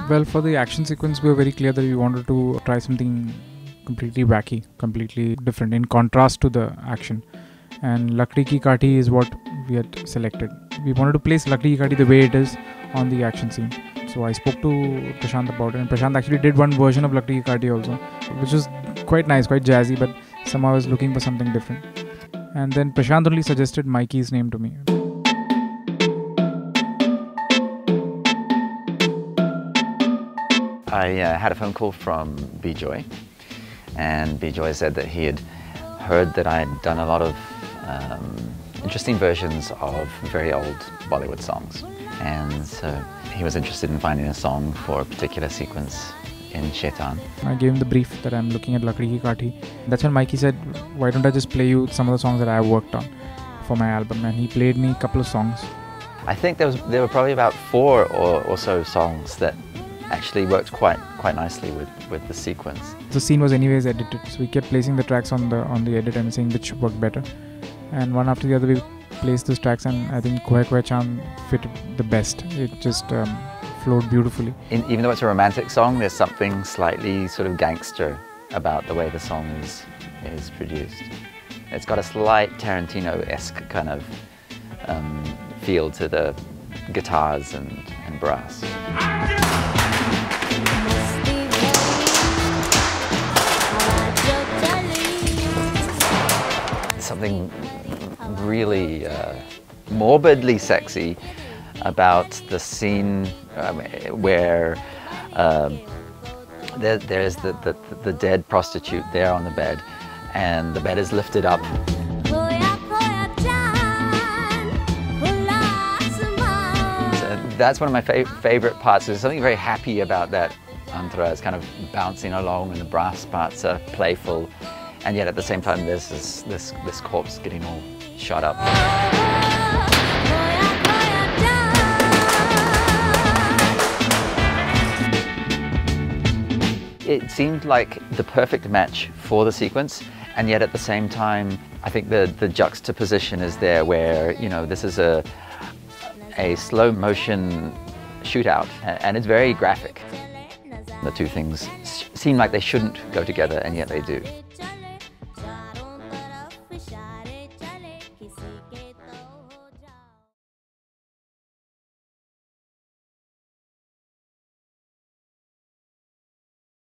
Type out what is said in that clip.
Well, for the action sequence, we were very clear that we wanted to try something completely wacky, completely different in contrast to the action. And Lakdi Ki Kaathi is what we had selected. We wanted to place Lakdi Ki Kaathi the way it is on the action scene. So I spoke to Prashant about it, and Prashant actually did one version of Lakdi Ki Kaathi also, which was quite nice, quite jazzy, but somehow I was looking for something different. And then Prashant only suggested Mikey's name to me. I had a phone call from B-Joy, and B-Joy said that he had heard that I had done a lot of interesting versions of very old Bollywood songs, and so he was interested in finding a song for a particular sequence in Shaitan. I gave him the brief that I'm looking at Lakdi Ki Kaathi. That's when Mikey said, why don't I just play you some of the songs that I worked on for my album, and he played me a couple of songs. I think there were probably about 4 or so songs that actually worked quite nicely with the sequence. The scene was anyways edited, so we kept placing the tracks on the edit and saying which worked better. And one after the other we placed those tracks, and I think Khoya Khoya Chand fit the best. It just flowed beautifully. Even though it's a romantic song, there's something slightly sort of gangster about the way the song is produced. It's got a slight Tarantino-esque kind of feel to the guitars and brass. Something really morbidly sexy about the scene where there's the dead prostitute there on the bed, and the bed is lifted up. So that's one of my favorite parts. There's something very happy about that antra. It's kind of bouncing along, and the brass parts are playful. And yet at the same time there's this corpse getting all shot up. It seemed like the perfect match for the sequence, and yet at the same time I think the juxtaposition is there where, you know, this is a slow motion shootout, and it's very graphic. The two things seem like they shouldn't go together, and yet they do.